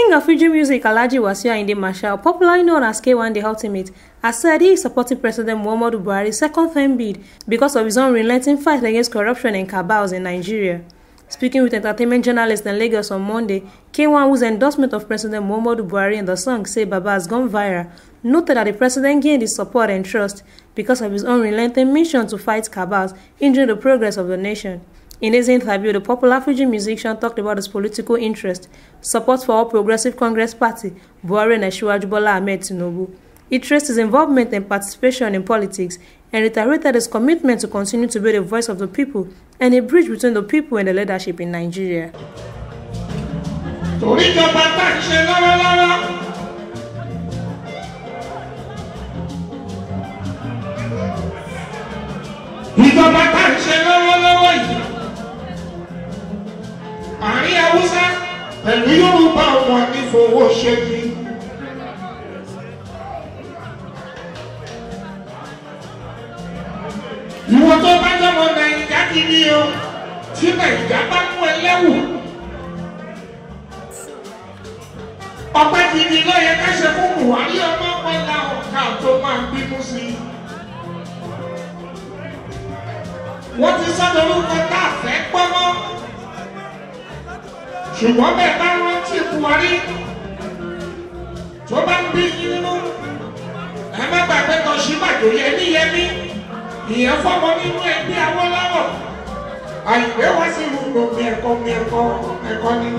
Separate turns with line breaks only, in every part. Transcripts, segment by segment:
King of Fuji music Alhaji Wasiu Ayinde Marshal, popularly known as K1 the Ultimate, has said he is supporting President Muhammadu Buhari's second-term bid because of his unrelenting fight against corruption and cabals in Nigeria. Speaking with entertainment journalists in Lagos on Monday, K1, whose endorsement of President Muhammadu Buhari in the song Say Baba has gone viral, noted that the president gained his support and trust because of his unrelenting mission to fight cabals, hindering the progress of the nation. In his interview, the popular Fuji musician talked about his political interest, support for All Progressive Congress Party, Buhari and Asiwaju Bola Ahmed Tinubu. He traced his involvement and participation in politics and reiterated his commitment to continue to be the voice of the people and a bridge between the people and the leadership in Nigeria.
Àárín Haúsá pẹ̀lú Yorùbá wọn ní fowó ṣe bí. Ìwọ tó bá jọmọ Nàìjíríà ti ní o, tí Nàìjíríà bá mú ẹlẹ́wù. Ọpẹ́ gidi ló yẹ ká ṣe fún Buhari ọmọ pẹ́lá ọ̀ka tó máa ń bínú sí. Wọ́n ti sọ́dọ̀ orúkọ tá a fẹ́ gbọ́ mọ́. Ṣùgbọ́n bẹ́ẹ̀ bá rántí Buhari tó bá ń bí nínú ẹ má gbàgbé kan Ṣíbàjò Yẹmí ìyẹn fọmọ nínú ẹgbẹ́ Awólọ́wọ̀ àìpé wá sí gbogbo ẹ̀kọ́ ni.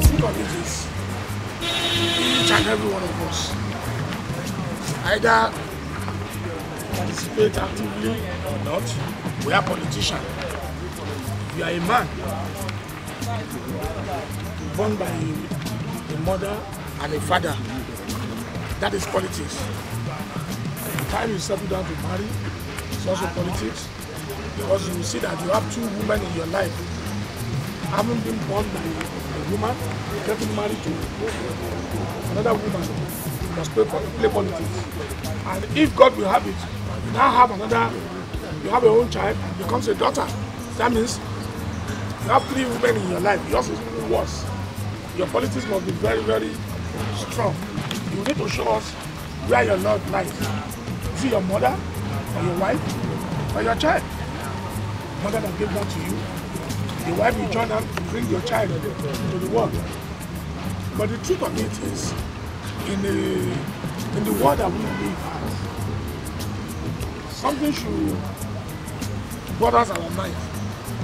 Think of it is each and every one of us either participate actively or not. We are politicians. You are a man born by a mother and a father. That is politics. By the time you settle down to marry, it's also politics, because you see that you have two women in your life. Having been born by a woman, getting married to another woman, you must play politics. And if God will have it, you now have another, you have your own child, and becomes a daughter. That means you have three women in your life. Yours is worse. Your politics must be very, very strong. You need to show us where your Lord lies. Is it your mother, or your wife, or your child? Mother that gave birth to you. The wife will join them to bring your child into the world. But the truth of it is, in the world that we live at, something should bother our mind.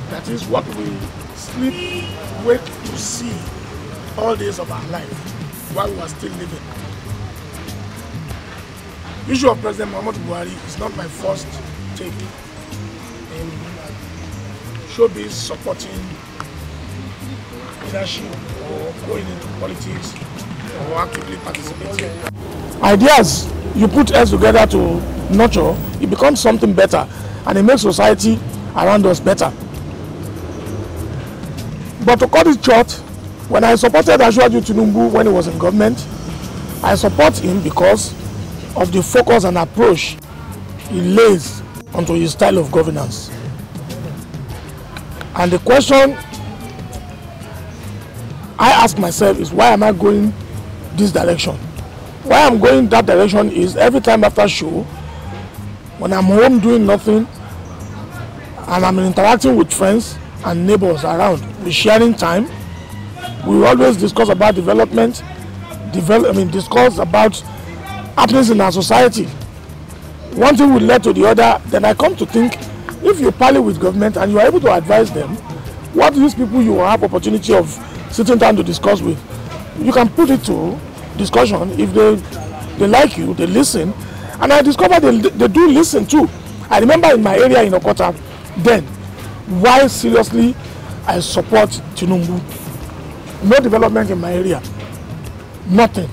That is what we sleep, wake to see all days of our life while we are still living. The issue of President Muhammadu Buhari is not my first take in showbiz supporting leadership or going into politics or actively participating. Ideas you put heads together to nurture, it becomes something better and it makes society around us better. But to cut it short, when I supported Asiwaju Tinubu when he was in government, I support him because of the focus and approach he lays onto his style of governance. And the question I ask myself is, why am I going this direction? Why I'm going that direction is every time after show, when I'm home doing nothing and I'm interacting with friends and neighbors around, we're sharing time, we always discuss about development, discuss about happenings in our society. One thing will lead to the other. Then I come to think, if you parley with government and you are able to advise them, what these people you will have opportunity of sitting down to discuss with, you can put it to discussion. If they like you, they listen. And I discovered they do listen too. I remember in my area in Okota, then, why seriously I support Tinubu. No development in my area. Nothing.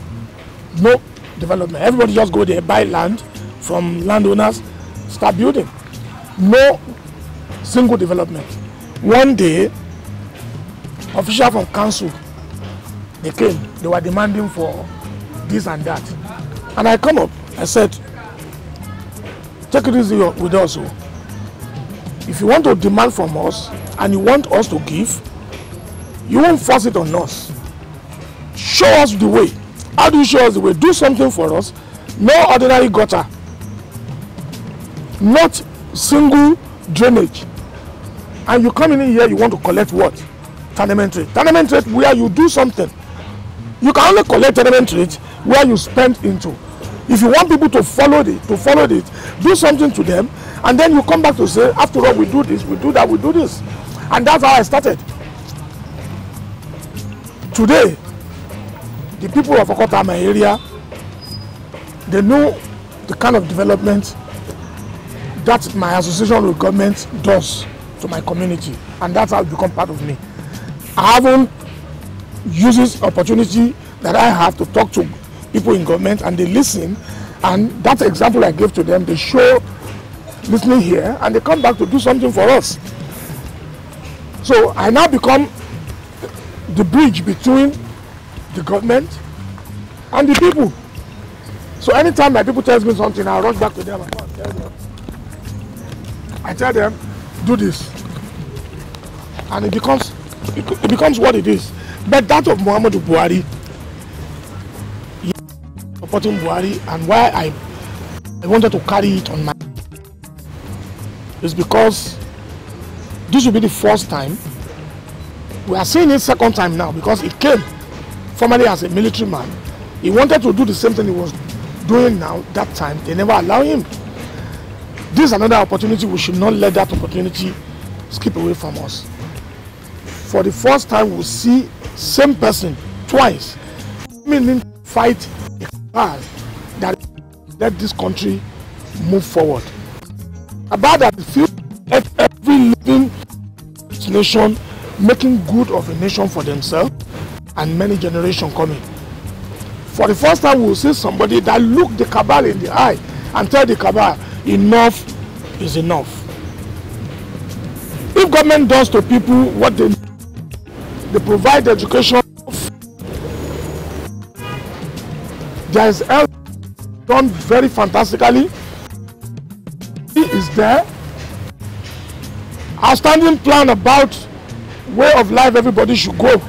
No development. Everybody just go there, buy land from landowners, start building. No single development. One day, officials from council, they came, they were demanding for this and that. And I come up, I said, take it easy with us. If you want to demand from us and you want us to give, you won't force it on us. Show us the way. How do you show us the way? Do something for us. No ordinary gutter. Not single drainage. And you come in here, you want to collect what? Tenement rate. Tenement rate where you do something. You can only collect tenement rate where you spend into. If you want people to follow it, do something to them, and then you come back to say, after all, we do this, we do that, we do this. And that's how I started. Today, the people of Okota, my area, they know the kind of development that my association with government does to my community, and that's how it become part of me. I haven't used this opportunity that I have to talk to people in government, and they listen, and that example I gave to them, they show listening here, and they come back to do something for us. So I now become the bridge between the government and the people. So anytime my people tell me something, I rush back to them and tell them. I tell them, do this, and it becomes what it is. But that of Muhammadu Buhari, supporting Buhari, and why I wanted to carry it on my is because this will be the first time. We are seeing it second time now, because he came formerly as a military man. He wanted to do the same thing he was doing now. That time they never allow him. This is another opportunity. We should not let that opportunity skip away from us. For the first time, we'll see same person twice. Meaning fight a cause that let this country move forward. About that, feel let every living nation making good of a nation for themselves and many generations coming. For the first time, we'll see somebody that look the cabal in the eye and tell the cabal, enough is enough. If government does to people what they provide education, there is health done very fantastically. He is there. Outstanding plan about way of life everybody should go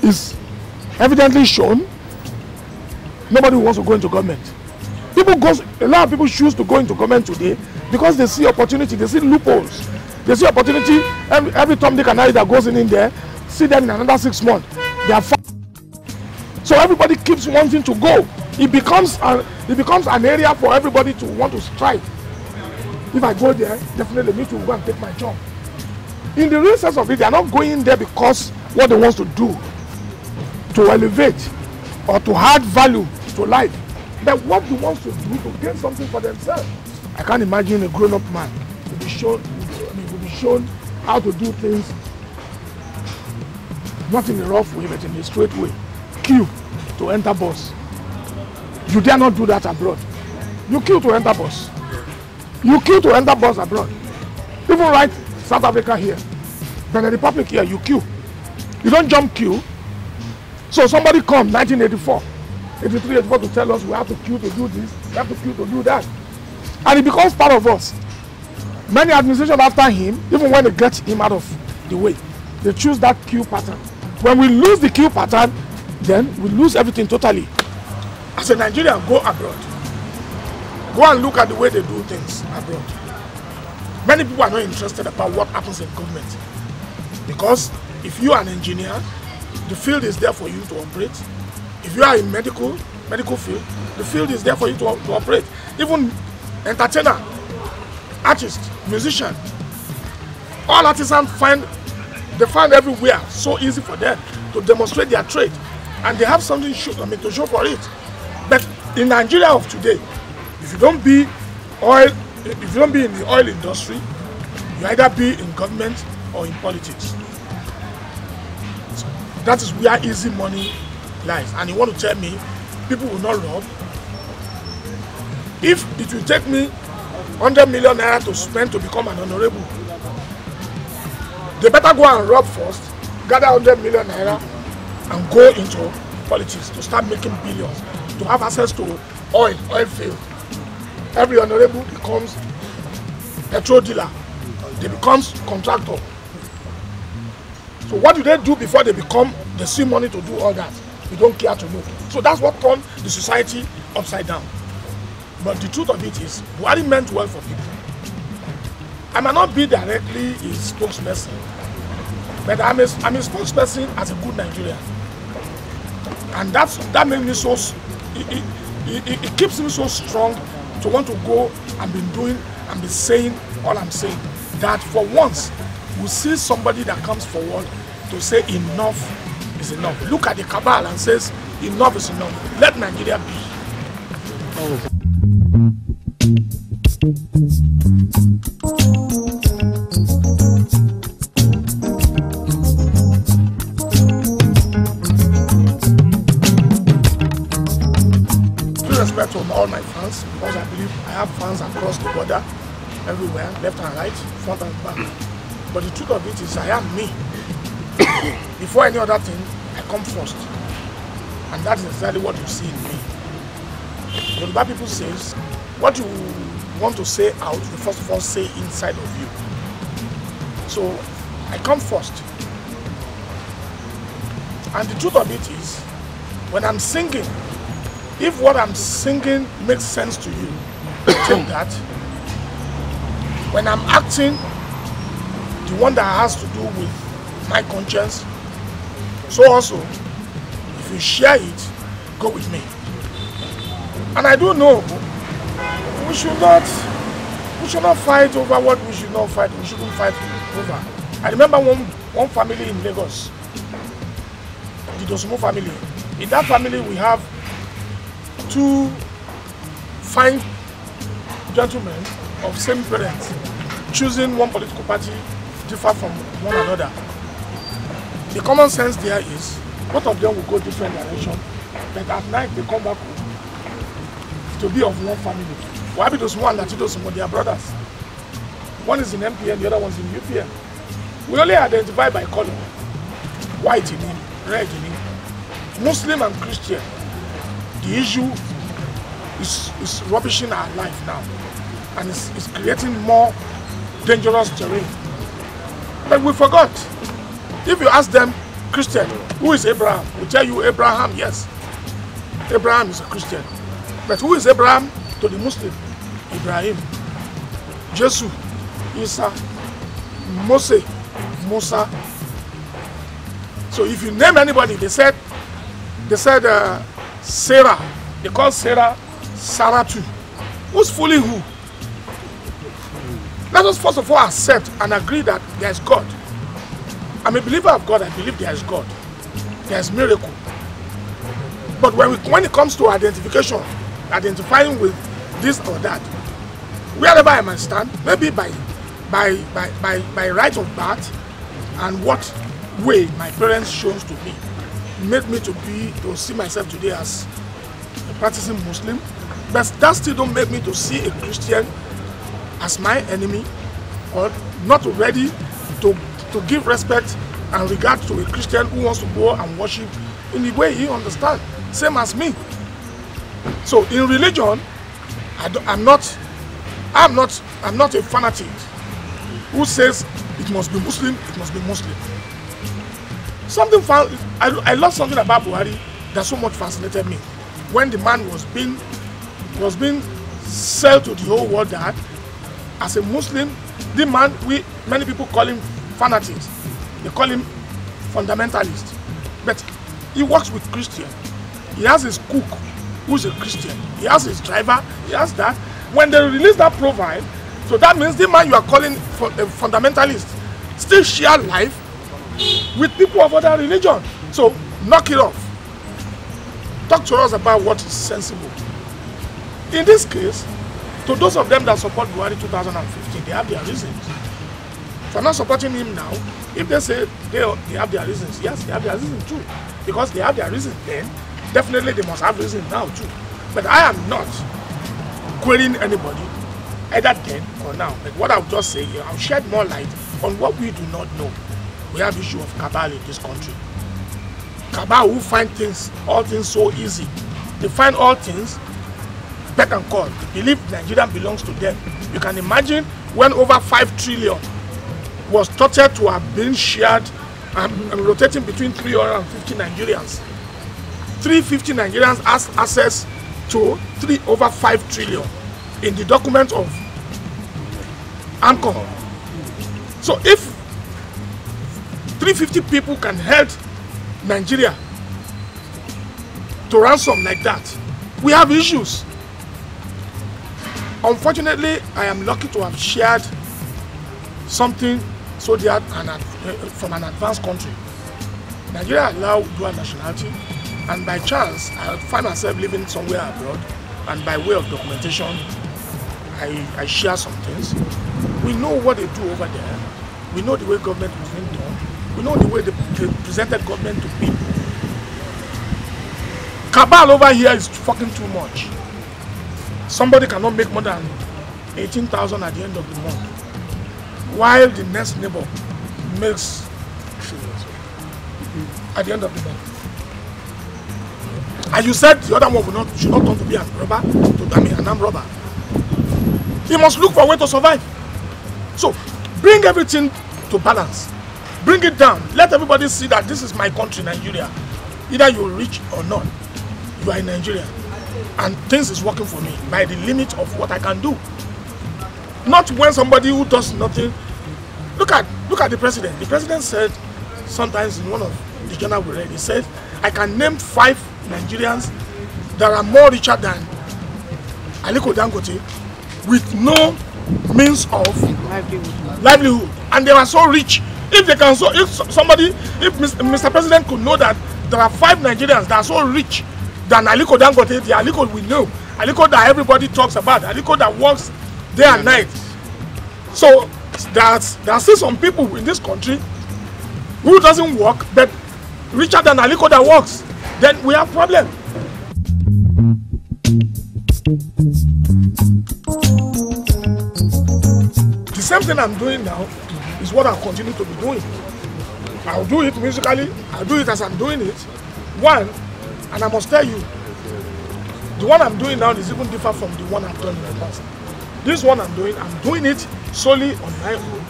is evidently shown. Nobody wants to go into government. A lot of people choose to go into government today because they see opportunity, they see loopholes, they see opportunity. Every Tom, Dick and Harry that goes in there, see them in another 6 months. They are fine. So everybody keeps wanting to go. It becomes an area for everybody to want to strike. If I go there, definitely me to go and take my job. In the real sense of it, they are not going there because what they want to do, to elevate or to add value to life. But what they want to do to gain something for themselves. I can't imagine a grown-up man to be shown how to do things not in a rough way, but in a straight way. Queue to enter bus. You dare not do that abroad. You queue to enter bus. You queue to enter bus abroad. Even right South Africa here, Benin Republic here, you queue. You don't jump queue. So somebody come 1984, 83, 84 to tell us we have to queue to do this, we have to queue to do that. And it becomes part of us. Many administrations after him, even when they get him out of the way, they choose that queue pattern. When we lose the queue pattern, then we lose everything totally. As a Nigerian, go abroad. Go and look at the way they do things abroad. Many people are not interested about what happens in government. Because if you are an engineer, the field is there for you to operate. If you are in medical field, the field is there for you to operate. Even entertainer, artist, musician, all artisans find everywhere so easy for them to demonstrate their trade, and they have something to show for it. But in Nigeria of today, if you don't be in the oil industry, you either be in government or in politics. So that is where easy money lies. And you want to tell me people will not rob? If it will take me 100 million naira to spend to become an honorable, they better go and rob first, gather 100 million naira and go into politics to start making billions, to have access to oil field. Every honorable becomes petrol dealer. they become contractor. So what do they do before they see money to do all that? We don't care to know. So that's what turned the society upside down. But the truth of it is, Buhari meant well for people. I might not be directly his spokesperson, but I'm a spokesperson as a good Nigerian. And that makes me so, it keeps me so strong to want to go and be doing and be saying all I'm saying. That for once, we see somebody that comes forward to say enough is enough. Look at the cabal and says enough is enough. Let Nigeria be. Respect to all my fans, because I believe I have fans across the border, everywhere, left and right, front and back. But the truth of it is, I am me. Before any other thing, I come first, and that is exactly what you see in me. Yoruba people says, what you want to say out, you first of all say inside of you. So I come first, and the truth of it is, when I'm singing, if what I'm singing makes sense to you, take that. When I'm acting, the one that has to do with my conscience, so also, if you share it, go with me. And I do know we should not fight over what we should not fight. We shouldn't fight over. I remember one family in Lagos, the Dosumo family. In that family, we have two fine gentlemen of same parents choosing one political party differ from one another. The common sense there is both of them will go different directions, but at night they come back home to be of one family. Why? Because one that those they are brothers. One is in MPN, the other one is in UPN. We only identify by color. White in him, red in him. Muslim and Christian. The issue is rubbishing our life now, and it's creating more dangerous terrain. But we forgot. If you ask them, Christian, who is Abraham? We tell you Abraham, yes. Abraham is a Christian. But who is Abraham to the Muslim? Ibrahim, Jesus, Isa, Moses, Musa. So if you name anybody, they said Sarah. They call Sarah Sarah too. Who's fooling who? Let us first of all accept and agree that there is God. I'm a believer of God. I believe there is God. There is miracle. But when it comes to identifying with this or that, wherever I might stand, maybe by right of birth and what way my parents chose to me, made me to see myself today as a practicing Muslim, but that still don't make me to see a Christian as my enemy, or not ready to give respect and regard to a Christian who wants to go and worship in the way he understands, same as me. So in religion, I'm not a fanatic who says it must be Muslim, it must be Muslim. I love something about Buhari that so much fascinated me. When the man was being sold to the whole world that as a Muslim, the man, many people call him fanatics. They call him fundamentalist. But he works with Christian. He has his cook who's a Christian. He has his driver. He has that. When they release that profile, so that means the man you are calling a fundamentalist still share life with people of other religion. So knock it off. Talk to us about what is sensible. In this case, to those of them that support Buhari 2015, they have their reasons. For not supporting him now, if they say they have their reasons, yes, they have their reasons too. Because they have their reasons then, definitely they must have reasons now too. But I am not querying anybody, either then or now. But what I'll just say here, I'll shed more light on what we do not know. We have issue of cabal in this country. Cabal who find all things so easy. They find all things better and call. They believe Nigeria belongs to them. You can imagine when over 5 trillion was thought to have been shared and rotating between 350 Nigerians. 350 Nigerians has access to 3 over 5 trillion in the document of Anchor. So if 350 people can help Nigeria to ransom like that, we have issues. Unfortunately, I am lucky to have shared something so that from an advanced country. Nigeria allows dual nationality, and by chance I find myself living somewhere abroad, and by way of documentation I share some things. We know what they do over there. We know the way government was being done. We know the way they presented government to people. Cabal over here is fucking too much. Somebody cannot make more than 18,000 at the end of the month, while the next neighbor makes at the end of the month. And you said the other one should not turn to be an robber, an armed robber. He must look for a way to survive. So bring everything to balance. Bring it down. Let everybody see that this is my country, Nigeria. Either you're rich or not, you are in Nigeria. And things is working for me by the limit of what I can do. Not when somebody who does nothing. Look at the president. The president said sometimes in one of the journal we read, he said, I can name 5 Nigerians that are more richer than Aliko Dangote with no means of livelihood. And they were so rich. If they can, if Mr. President could know that there are 5 Nigerians that are so rich than Aliko Dangote, the Aliko we know, Aliko that everybody talks about, Aliko that works day and night. So there are still some people in this country who doesn't work but richer than Aliko that works. Then we have problem. The same thing I'm doing now is what I'll continue to be doing. I'll do it musically, I'll do it as I'm doing it. One, and I must tell you, the one I'm doing now is even different from the one I've done in the past. This one I'm doing it solely on my own,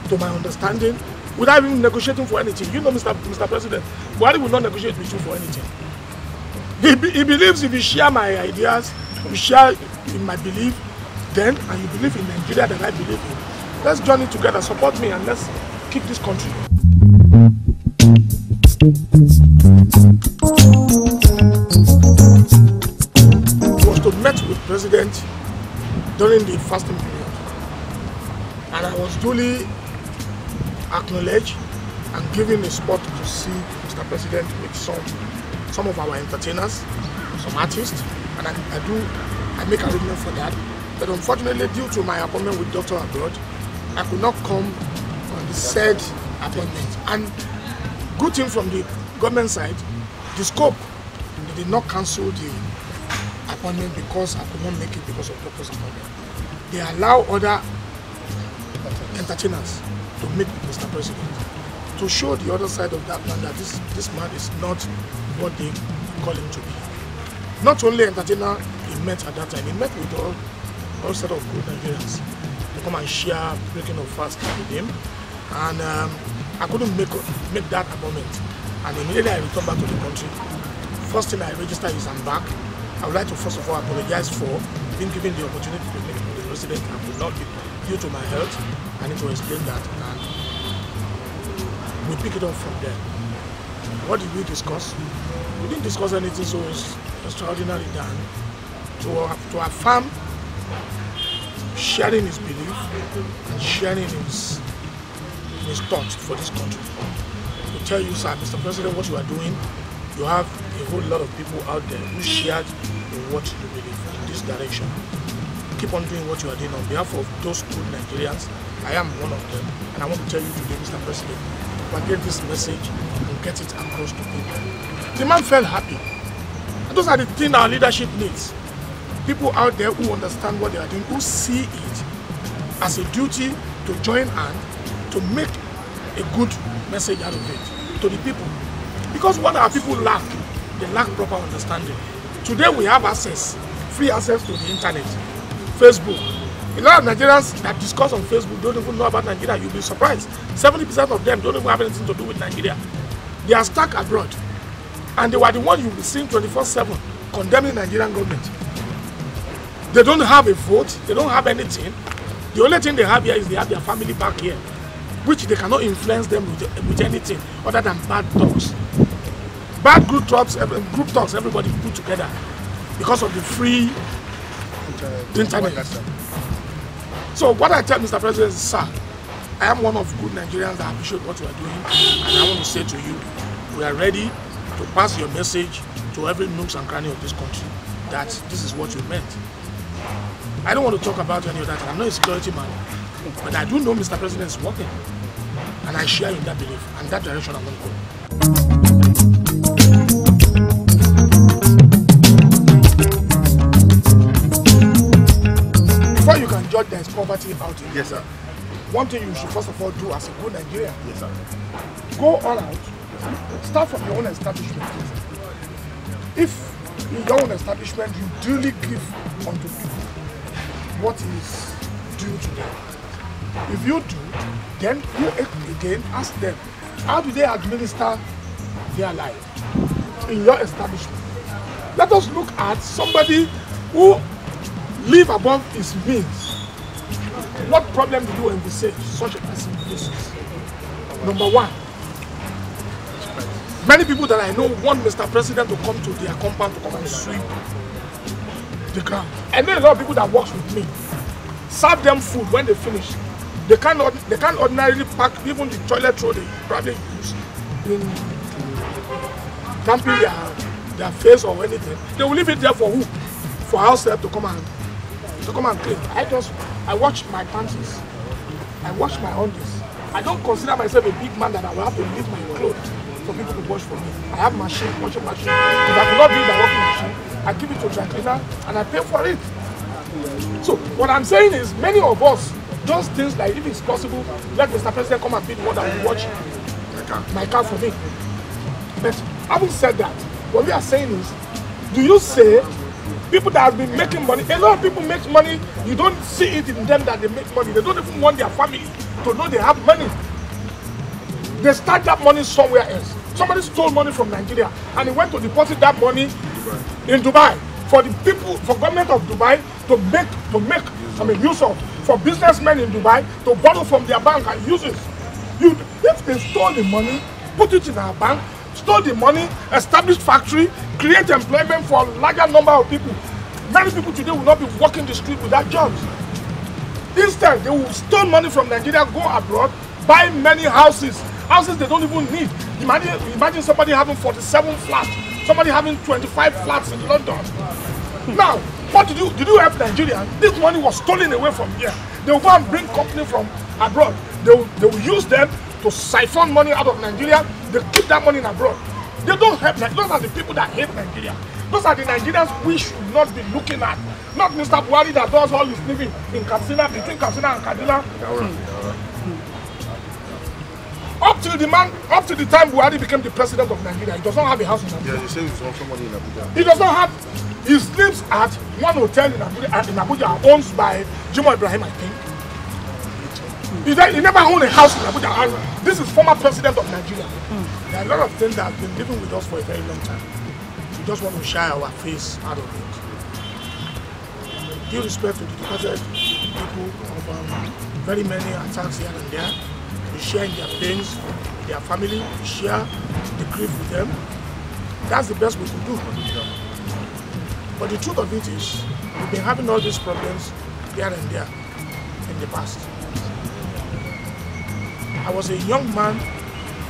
to my understanding, without even negotiating for anything. You know, Mr. President, Buhari will not negotiate with you for anything. He believes if you share my ideas, you share in my belief, then, and you believe in Nigeria that I believe in, let's join it together, support me, and let's keep this country. It was to meet with the president during the fasting period, and I was duly acknowledged and given a spot to see Mr. President with some of our entertainers, some artists, and I make arrangement for that. But unfortunately, due to my appointment with Dr. Abroad, I could not come on the said appointment. And good thing from the government side, the scope, they did not cancel the appointment because I could not make it because of doctor's appointment. They allow other entertainers to meet Mr. President, to show the other side of that man that this man is not what they call him to be. Not only entertainer he met at that time, he met with all set of good Nigerians to come and share breaking of fast with him. And I couldn't make that appointment. And immediately I returned back to the country. First thing I registered is I'm back. I would like to first of all apologize for being given the opportunity to meet with the president and could not be due to my health. I need to explain that, and we pick it up from there. What did we discuss? We didn't discuss anything so extraordinary than to affirm sharing his belief and sharing his thoughts for this country. To tell you, sir, Mr. President, what you are doing, you have a whole lot of people out there who shared in what you believe in this direction. Keep on doing what you are doing on behalf of those good Nigerians. I am one of them, and I want to tell you today, Mr. President, get this message and get it across to people. The man felt happy. And those are the things our leadership needs. People out there who understand what they are doing, who see it as a duty to join hands to make a good message out of it to the people. Because what our people lack, they lack proper understanding. Today we have access, free access to the internet, Facebook, A lot of Nigerians that discuss on Facebook don't even know about Nigeria. You'll be surprised. 70% of them don't even have anything to do with Nigeria. They are stuck abroad. And they were the ones you'll be seeing 24/7 condemning the Nigerian government. They don't have a vote. They don't have anything. The only thing they have here is they have their family back here, which they cannot influence them with anything other than bad talks. Bad group talks, everybody put together because of the free internet. So what I tell Mr. President is, sir, I am one of good Nigerians that appreciate what you are doing, and I want to say to you, we are ready to pass your message to every nooks and cranny of this country that this is what you meant. I don't want to talk about any of that. I'm not a security man, but I do know Mr. President is working, and I share in that belief, and that direction I'm going to go. Before you can judge there is poverty about it.
Yes, sir.
One thing you should first of all do as a good Nigerian.
Yes, sir.
Go all out. Start from your own establishment. If in your own establishment you duly give unto people what is due to them. If you do, then you again ask them, how do they administer their life in your establishment? Let us look at somebody who live above his means. What problem do you envisage such a person faces? Number one, many people that I know want Mr. President to come to their compound to come and sweep the ground. I know a lot of people that works with me. Serve them food when they finish. They can't ordinarily pack even the toilet roll they probably use in damping their face or anything. They will leave it there for who? For house help to come and clean. I wash my panties. I wash my undies. I don't consider myself a big man that I will have to leave my clothes for people to wash for me. I have washing machine. If I could not do my washing machine, I give it to a dry cleaner and I pay for it. So what I'm saying is, many of us, those things like, if it's possible, let Mr. President come and be the one that will watch my car for me. But having said that, what we are saying is, do you say people that have been making money, a lot of people make money, you don't see it in them that they make money. They don't even want their family to know they have money. They start that money somewhere else. Somebody stole money from Nigeria and he went to deposit that money in Dubai for the people, for government of Dubai to make use of, for businessmen in Dubai to borrow from their bank and use it. If they stole the money, put it in our bank, stole the money, established factory, create employment for a larger number of people. Many people today will not be walking the street without jobs. Instead, they will steal money from Nigeria, go abroad, buy many houses they don't even need. Imagine somebody having 47 flats, somebody having 25 flats in London. Now, what did you help Nigeria? This money was stolen away from here. They will go and bring company from abroad. They will use them to siphon money out of Nigeria. They keep that money in abroad. They don't help. Those are the people that hate Nigeria. Those are the Nigerians we should not be looking at. Not Mr. Buhari that does all his living in Katsina, between Katsina and Kaduna. Up to the time Buhari became the president of Nigeria, he does not have a house in Abuja.
Yeah, you say he's also money in Abuja.
He does not have. He sleeps at one hotel in Abuja owned by Jimo Ibrahim, I think. He never owned a house in Abuja. And this is former president of Nigeria. There are a lot of things that have been living with us for a very long time. We just want to shy our face out of it. Due respect to the departed people of very many attacks here and there, we share in their pains with their family, we share the grief with them. That's the best we can do. But the truth of it is, we've been having all these problems here and there in the past. I was a young man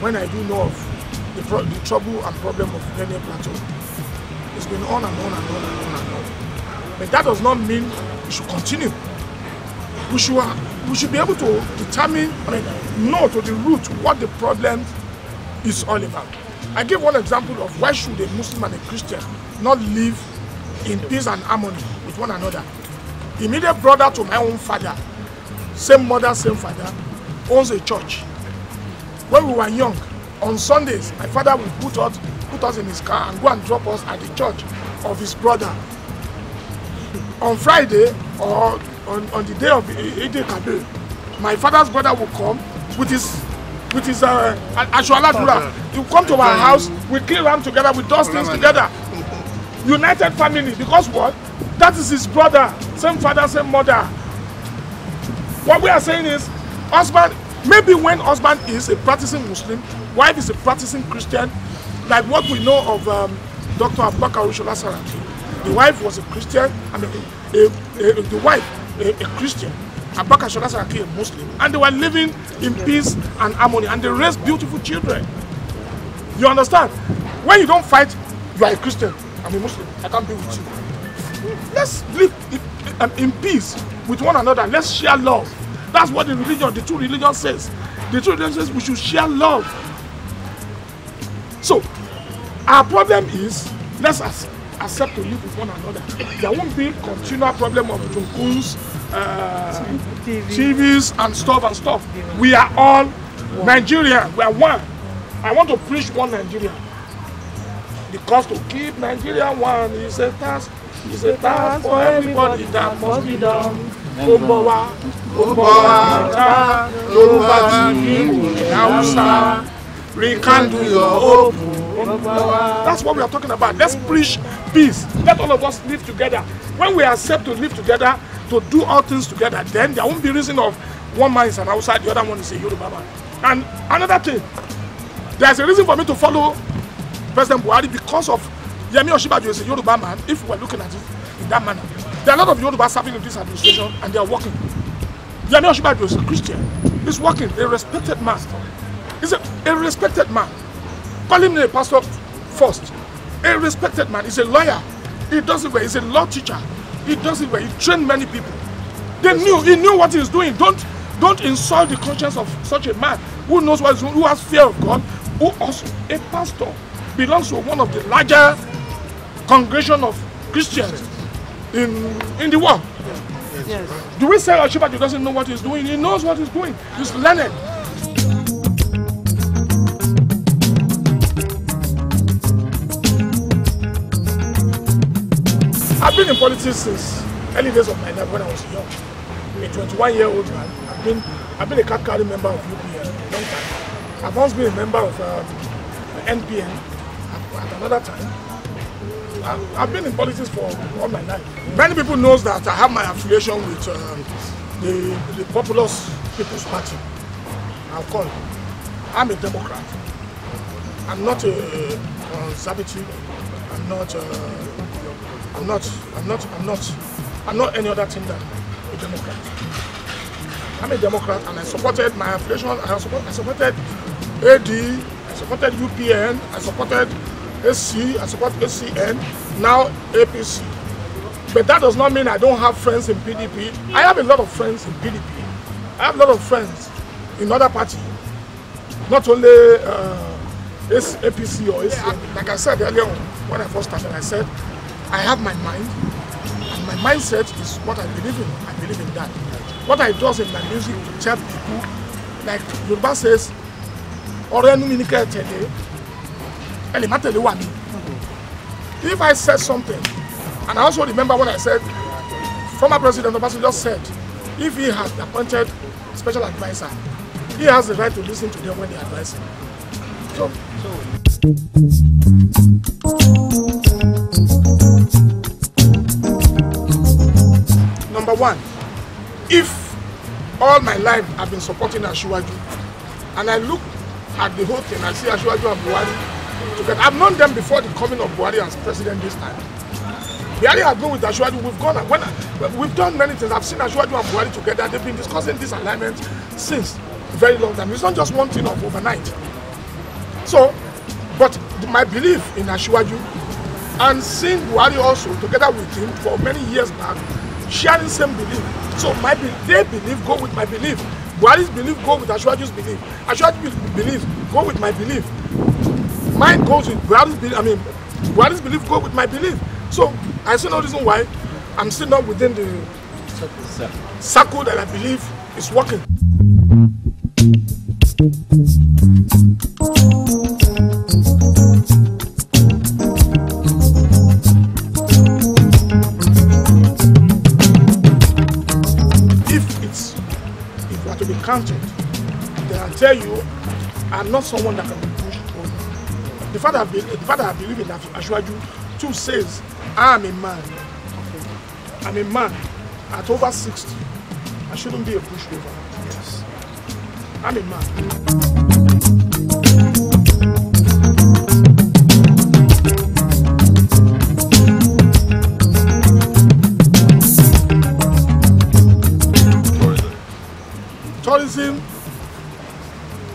when I do know of the trouble and problem of Benue Plateau. It's been on and on and on and on and on. But that does not mean we should continue. We should be able to determine, know to the root what the problem is all about. I give one example of why should a Muslim and a Christian not live in peace and harmony with one another. Immediate brother to my own father, same mother, same father, owns a church. When we were young, on Sundays, my father would put us in his car and go and drop us at the church of his brother. On Friday or on the day of Eid Kabir, my father's brother will come with his Ashualadura. He will come to our house, we clean around together, we do things together. United family, because what? That is his brother, same father, same mother. What we are saying is, husband, maybe when husband is a practicing Muslim, wife is a practicing Christian, like what we know of Dr. Abubakar Ushola Saraki. The wife was a Christian, the wife a Christian, Abubakar Ushola Saraki a Muslim, and they were living in peace and harmony, and they raised beautiful children. You understand? When you don't fight, you are a Christian, I'm a Muslim, I can't be with you. Let's live in peace with one another. Let's share love. That's what the true religion says. The true religion says we should share love. So, our problem is, let's accept to live with one another. There won't be continual problem of tunkuns, TVs and stuff. We are all Nigerian. We are one. I want to preach one Nigeria. Because to keep Nigeria one is a task. It's a task for everybody that must be done. Rekindle your hope. That's what we are talking about. Let's preach peace. Let all of us live together. When we accept to live together, to do all things together, then there won't be reason of one man is an outside, the other one is a Yoruba man. And another thing, there's a reason for me to follow President Buhari because of Yemi Osinbajo is a Yoruba man. If we're looking at it in that manner, there are a lot of Yoruba serving in this administration and they are working. Yemi Osinbajo is a Christian. He's working, a respected man. He's a respected man. Call him a pastor first. A respected man. He's a lawyer. He does it well. He's a law teacher. He does it well. He trained many people. He knew what he's doing. Don't insult the conscience of such a man who knows what he's doing, who has fear of God, who also a pastor, belongs to one of the larger congregation of Christians in the world. Yes. Do we say Osinbajo doesn't know what he's doing? He knows what he's doing. He's learned. I've been in politics since early days of my life when I was young. A 21-year-old man. I've been a card-carrying member of UPN a long time. I've once been a member of NPN at another time. I've been in politics for all my life. Many people know that I have my affiliation with the Populous People's Party. I'll call it. I'm a Democrat. I'm not a conservative. I'm not any other thing than a Democrat. I'm a Democrat and I supported my affiliation. I supported AD, I supported UPN, I supported SC, I support SCN, now APC. But that does not mean I don't have friends in PDP. I have a lot of friends in PDP. I have a lot of friends in other parties. Not only APC or SCN. Like I said earlier on, when I first started, I said, I have my mind, and my mindset is what I believe in. I believe in that. What I do in my music to tell people, like Yoruba says, if I said something, and I also remember what I said, former President Obasanjo just said, if he has appointed special advisor, he has the right to listen to them when they advise him. Number one, if all my life I've been supporting Asiwaju, and I look at the whole thing, I see Asiwaju and Buhari together. I've known them before the coming of Buhari as president this time. Buhari has been with Asiwaju. We've done many things. I've seen Asiwaju and Buhari together. They've been discussing this alignment since a very long time. It's not just one thing of overnight. So, but my belief in Asiwaju and seeing Buhari also together with him for many years back, sharing same belief. So their belief go with my belief. Buhari's belief go with Asiwaju's belief. Asiwaju's belief go with my belief. Mine goes with Buhari's belief. Buhari's belief go with my belief. So I see no reason why I'm still not within the circle that I believe is working. if it were to be counted, then I tell you, I'm not someone that can be pushed over. The fact that I believe in Ashwaju too says, I'm a man. I'm a man at over 60. I shouldn't be a pushover. Yes. I'm a man. Tourism,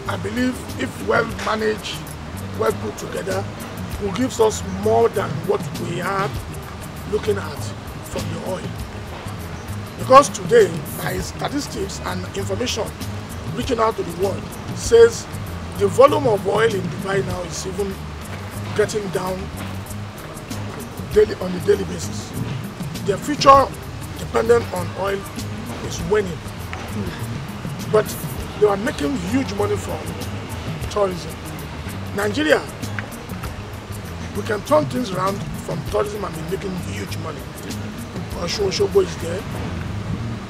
I believe, if well managed, well put together, will give us more than what we are looking at from the oil. Because today, by statistics and information reaching out to the world, says the volume of oil in Dubai now is even getting down daily, on a daily basis. Their future dependent on oil is waning. But they are making huge money from tourism. Nigeria, we can turn things around from tourism and be making huge money. Oshobo is there.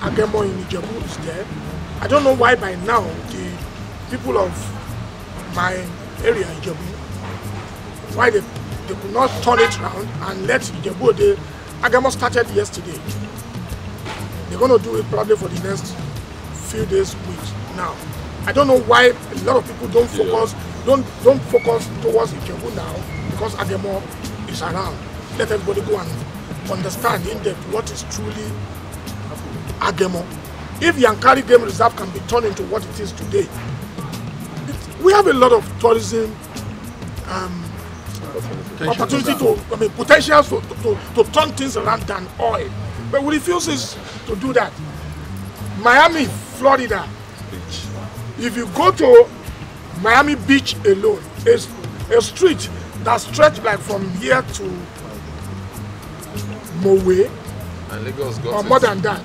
Agemo in Ijebu is there. I don't know why by now the people of my area, Ijebu, why they could not turn it around and let Ijebu, Agemo started yesterday. They're going to do it probably for the next few days, weeks now. I don't know why a lot of people don't focus towards Ijebu now, because Agemo is around. Let everybody go and understand in depth what is truly Agemo. If Yankari Game Reserve can be turned into what it is today, we have a lot of tourism opportunity potentials to turn things around than oil. But we refuse to do that. Miami, Florida. Beach. If you go to Miami Beach alone, it's a street that stretches like from here to Mowe, and Lagos got or more than that.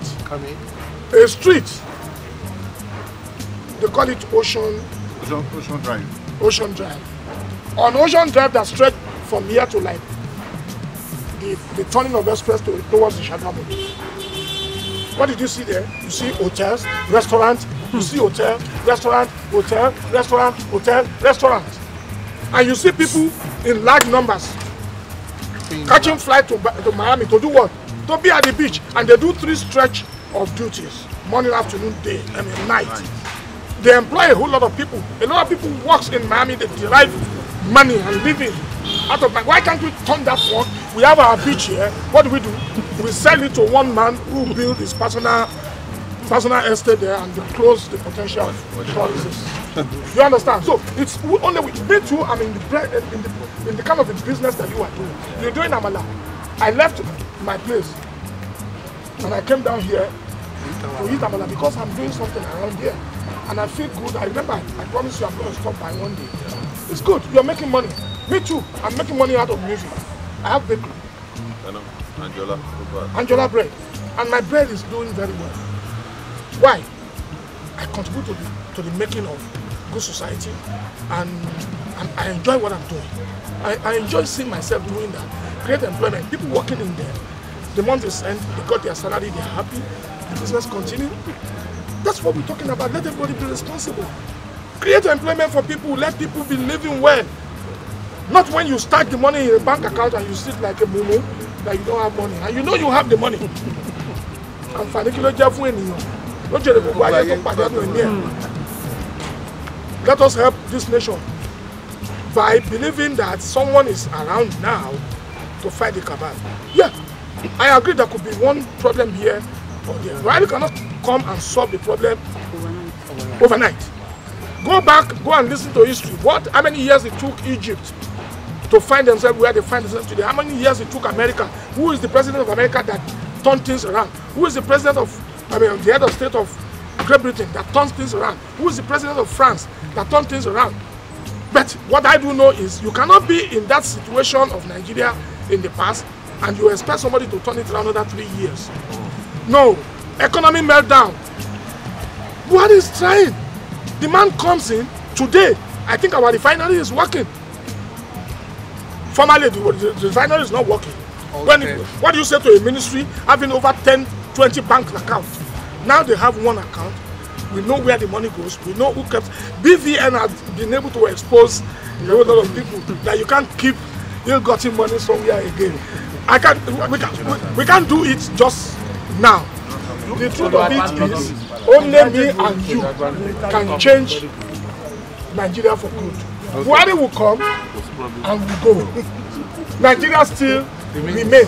A street, they call it Ocean Drive. Ocean Drive. On Ocean Drive that stretch from here to like the turning of express towards the Shagamu. What did you see there? You see hotels, restaurants, you see hotel, restaurant, restaurant. And you see people in large numbers catching flight to Miami to do what? To be at the beach. And they do 3 stretch of duties. Morning, afternoon, day, and night. They employ a whole lot of people. A lot of people works in Miami, they derive money and living out of Miami. Why can't we turn that one? We have our beach here. What do? We sell it to one man who built his personal estate there and they close the potential policies. You understand? So it's only with me too. I'm in the kind of a business that you are doing. You're doing Amala. I left my place and I came down here to eat Amala because I'm doing something around here and I feel good. I remember I promised you I'm going to stop by one day. It's good. You're making money. Me too. I'm making money out of music. I have bakery. I know. Angela bread. And my bread is doing very well. Why? I contribute to the making of good society and I enjoy what I'm doing. I enjoy seeing myself doing that. Create employment. People working in there. The month is end, they got their salary, they're happy. The business continue. That's what we're talking about. Let everybody be responsible. Create employment for people. Let people be living well. Not when you stack the money in your bank account and you sit like a mumu that you don't have money. And you know you have the money. And let us help this nation by believing that someone is around now to fight the cabal. Yeah, I agree there could be one problem here or there. Buhari cannot come and solve the problem overnight. Go back, go and listen to history. How many years it took Egypt to find themselves where they find themselves today? How many years it took America? Who is the president of America that turned things around? Who is the president of, the head of state of Great Britain that turns things around? Who is the president of France that turned things around? But what I do know is you cannot be in that situation of Nigeria in the past and you expect somebody to turn it around another 3 years. No. Economy meltdown. Buhari is trying. The man comes in today. I think our refinery is working. Formerly, the refinery is not working. Okay. What do you say to a ministry having over 10, 20 bank accounts? Now they have one account. We know where the money goes. We know who kept. BVN has been able to expose a whole lot of people that you can't keep ill-gotten money somewhere again. We can't do it just now. The truth of it is, only me and you can change Nigeria for good. Buhari will come and will go. Nigeria still remain.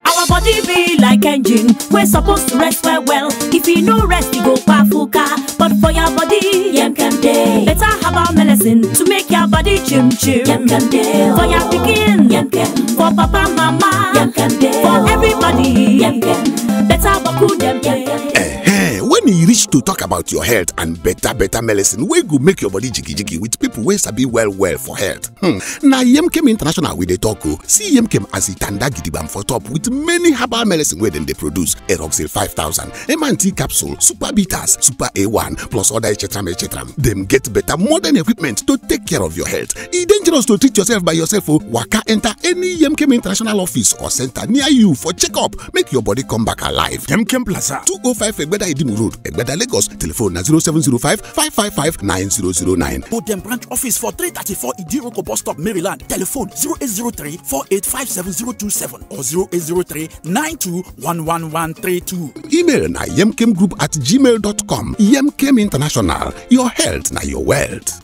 Our body be like engine, we're supposed to rest well. If you no rest, you go pafuka. But for your body, yem can day. Better have our medicine to make your body chim. Yem can day. For your pikin, yem can. For papa, mama, yem can day. For everybody, yem can. Better baku them can.
When you reach to talk about your health and better medicine, we go make your body jiggy with people wey sabi well for health. Now Yemkem International with the talk. See Yemkem as it tanda gidibam for top with many herbal medicine where they produce. Eroxil 5000, MNT capsule, Super Bitters, Super A1, plus other etc. Them get better modern equipment to take care of your health. It's dangerous to treat yourself by yourself. Waka enter any Yemkem International office or center near you for checkup. Make your body come back alive. Yemkem Plaza, 205 Egbeda Idimu Road, Egbeda Lagos. Telephone 0705 555 9009.
Put them branch office for 334 Idiroko bus stop, Maryland. Telephone 0803 4857027 or 0803 921132.
Email na yemkemgroup@gmail.com. Yemkem International. Your health na your wealth.